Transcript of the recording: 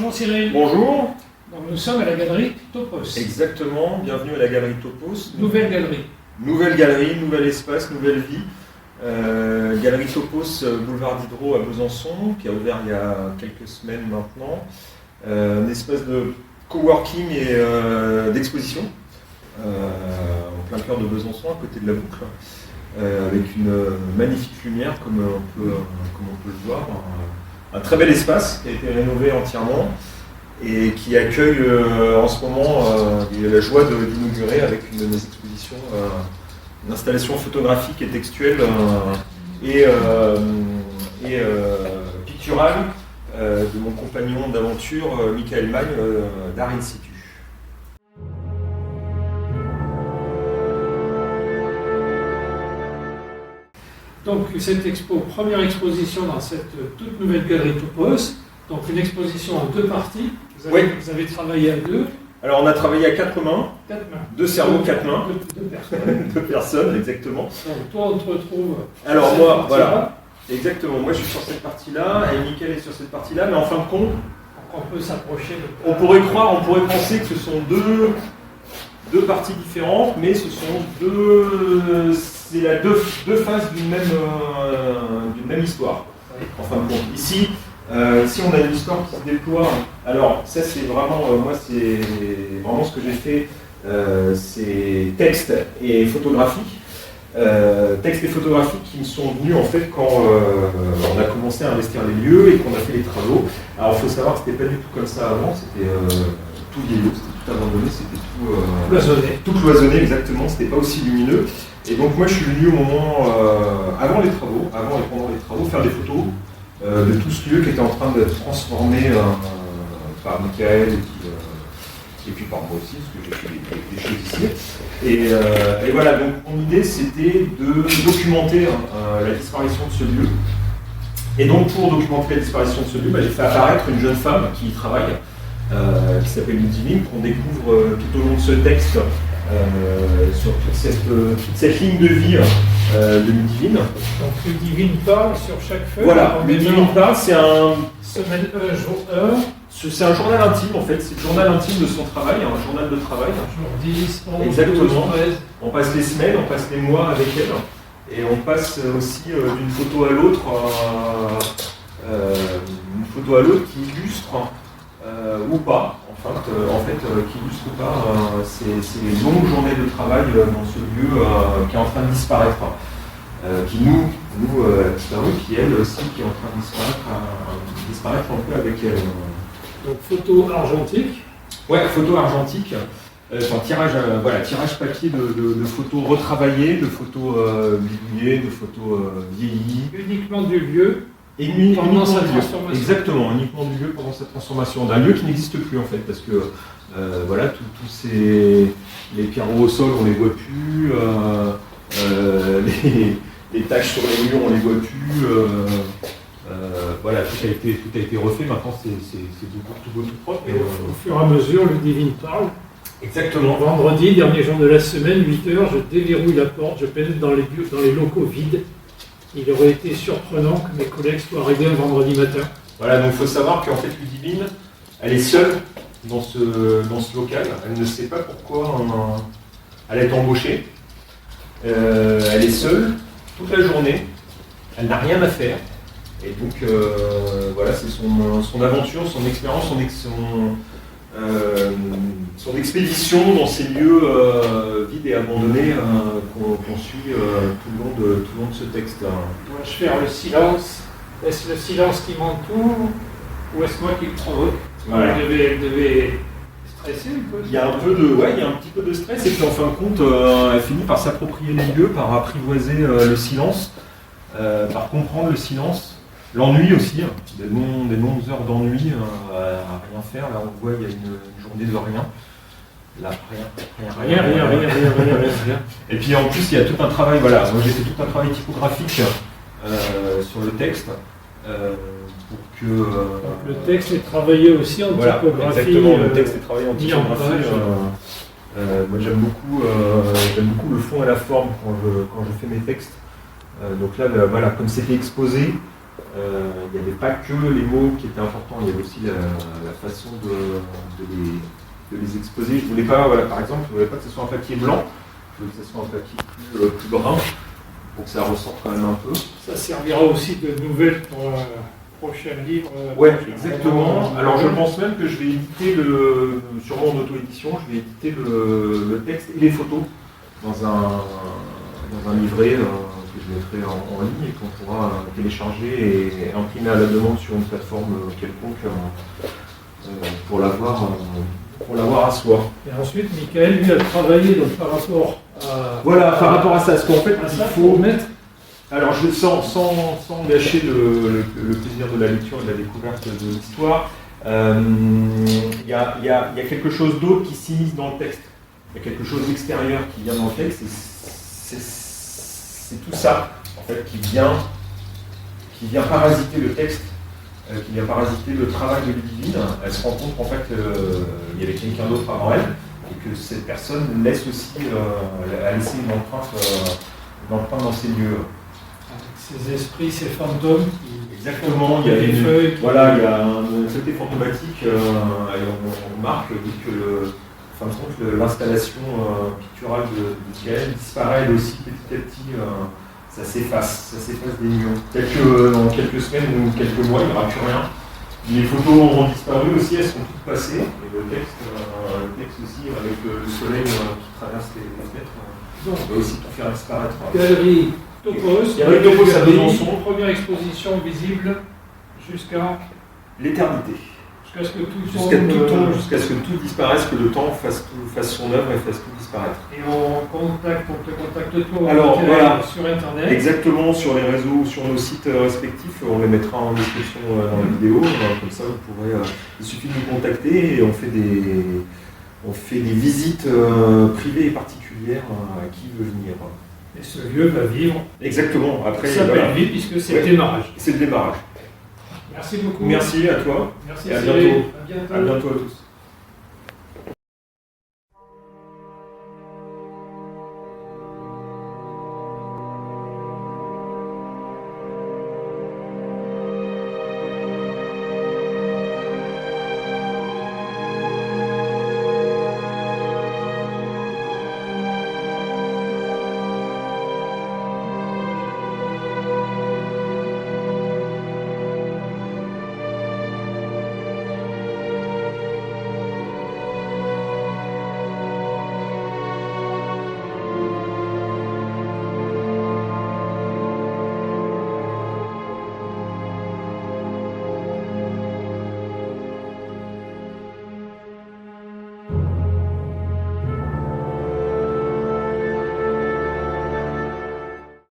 Bonjour Cyril. Bonjour. Donc, nous sommes à la galerie Topos. Exactement, bienvenue à la galerie Topos. Nouvelle galerie. Nouvelle galerie, nouvel espace, nouvelle vie. Galerie Topos, boulevard Diderot à Besançon, qui a ouvert il y a quelques semaines maintenant. Un espace de coworking et d'exposition, en plein cœur de Besançon, à côté de la boucle, avec une magnifique lumière, comme on peut le voir. Un très bel espace qui a été rénové entièrement et qui accueille en ce moment la joie d'inaugurer avec une exposition, une installation photographique et textuelle et picturale de mon compagnon d'aventure Michael Magne d'Art In Situ. Donc cette expo, première exposition dans cette toute nouvelle galerie Topos. Donc une exposition en deux parties. Vous avez travaillé à deux. Alors on a travaillé à quatre mains. Quatre mains. Deux cerveaux, quatre mains. Deux personnes. Deux personnes, exactement. Donc toi on te retrouve. Alors moi, voilà. Exactement, moi je suis sur cette partie-là et Michael est sur cette partie-là, mais en fin de compte, on peut s'approcher. On pourrait penser que ce sont deux parties différentes, mais ce sont deux faces d'une même histoire. En fin de compte. Ici, on a une histoire qui se déploie. Alors, ça c'est vraiment, moi c'est vraiment ce que j'ai fait, c'est texte et photographique. Textes et photographies qui me sont venus en fait quand on a commencé à investir les lieux et qu'on a fait les travaux. Alors il faut savoir que c'était pas du tout comme ça avant, c'était tout vieillot, c'était tout abandonné, c'était tout cloisonné exactement, c'était pas aussi lumineux. Et donc moi je suis venu au moment avant les travaux, avant et pendant les travaux, faire des photos de tout ce lieu qui était en train d'être transformé par Michael et puis par moi aussi, parce que j'ai fait des choses ici. Et voilà, donc mon idée c'était de documenter la disparition de ce lieu. Et donc pour documenter la disparition de ce lieu, j'ai fait apparaître une jeune femme qui y travaille, qui s'appelle Ludivine, qu'on découvre tout au long de ce texte, sur toute cette ligne de vie de Ludivine. Donc Ludivine parle sur chaque feuille. Voilà, Ludivine parle, c'est un... Semaine 1, jour 1. C'est un journal intime en fait, c'est le journal intime de son travail, un journal de travail. Jour 10, 11, exactement. 12, 13. On passe les semaines, on passe les mois avec elle, et on passe aussi d'une photo à l'autre, qui illustre ou pas, qui illustre pas ces longues journées de travail dans ce lieu qui est en train de disparaître, qui nous a disparu, qui elle aussi qui est en train de disparaître un peu avec elle. Donc photo argentique. Ouais, photo argentique. Tirage papier de photos retravaillées, de photos bidouillées, de photos vieillies. Uniquement du lieu. Et uniquement sa du lieu. transformation. Exactement, uniquement du lieu pendant cette transformation. D'un lieu qui n'existe plus en fait, parce que tous les carreaux au sol, on les voit plus, les taches sur les murs, on les voit plus. Tout a été refait, maintenant c'est tout beau, tout propre. Et au fur et à mesure, Ludivine parle. Exactement. Vendredi, dernier jour de la semaine, 8h, je déverrouille la porte, je pénètre dans les locaux vides. Il aurait été surprenant que mes collègues soient arrivés un vendredi matin. Voilà, donc il faut savoir qu'en fait Ludivine, elle est seule dans ce local. Elle ne sait pas pourquoi elle est embauchée. Elle est seule toute la journée. Elle n'a rien à faire. Et donc c'est son aventure, son expérience, son expédition dans ces lieux vides et abandonnés qu'on suit tout le long de ce texte. Dois-je faire le silence? Est-ce le silence qui m'entoure ou est-ce moi qui le provoque? Voilà. Elle devait stresser un peu. Il y a un petit peu de stress et puis en fin de compte, elle finit par s'approprier les lieux, par apprivoiser le silence, par comprendre le silence. L'ennui aussi, des longues heures d'ennui à rien faire. Là, on voit, il y a une journée de rien. Là, rien. Et puis en plus, il y a tout un travail, moi j'ai fait tout un travail typographique sur le texte pour que... Donc, le texte est travaillé aussi en typographie. Exactement, le texte est travaillé en typographie. Moi j'aime beaucoup le fond et la forme quand je fais mes textes. Donc là, comme c'était exposé, Il n'y avait pas que les mots qui étaient importants, il y avait aussi la façon de les exposer. Je voulais pas, voilà, par exemple, je voulais pas que ce soit un papier blanc, je voulais que ce soit un papier plus brun, pour que ça ressorte quand même un peu. Ça servira aussi de nouvelle pour le prochain livre. Ouais, exactement. Alors je pense même que je vais éditer sûrement en auto-édition, je vais éditer le texte et les photos dans un livret que je mettrai en ligne et qu'on pourra télécharger et imprimer à la demande sur une plateforme quelconque pour l'avoir à soi. Et ensuite, Michael, lui, a travaillé donc, par rapport à... Voilà, par rapport à ça, parce qu'en fait, il faut mettre... Alors, sans gâcher le plaisir de la lecture et de la découverte de l'histoire, il y a quelque chose d'autre qui s'immisce dans le texte. Il y a quelque chose d'extérieur qui vient dans le texte, et c'est tout ça, en fait, qui vient parasiter le texte, qui vient parasiter le travail de Ludivine. Elle se rend compte qu'en fait, il y avait quelqu'un d'autre avant elle, et que cette personne laisse aussi, a laissé une empreinte dans ces lieux. Ces esprits, ces fantômes qui... Exactement, il y a des feuilles. Voilà, il y a un côté fantomatique, et on remarque que l'installation picturale de Michael disparaît elle aussi petit à petit, ça s'efface des murs. Peut-être que dans quelques semaines ou quelques mois, il n'y aura plus rien. Les photos auront disparu aussi, elles sont toutes passées, et le texte aussi, avec le soleil qui traverse les fenêtres, on va aussi tout faire disparaître. Galerie Topos, à Besançon. Première exposition visible jusqu'à L'éternité. jusqu'à ce que tout Jusqu'à ce que tout disparaisse, que le temps fasse son œuvre et fasse tout disparaître. Et on te contacte toi Alors, voilà. sur Internet. Exactement, sur les réseaux, sur nos sites respectifs, on les mettra en description dans la vidéo, comme ça vous pourrez, il suffit de nous contacter et on fait des visites privées et particulières à qui veut venir. Et ce lieu va vivre. Exactement, après Ça s'appelle vie puisque c'est le démarrage. C'est le démarrage. Merci beaucoup. Merci à toi. Merci et à Cyril. bientôt. À bientôt. À bientôt à tous.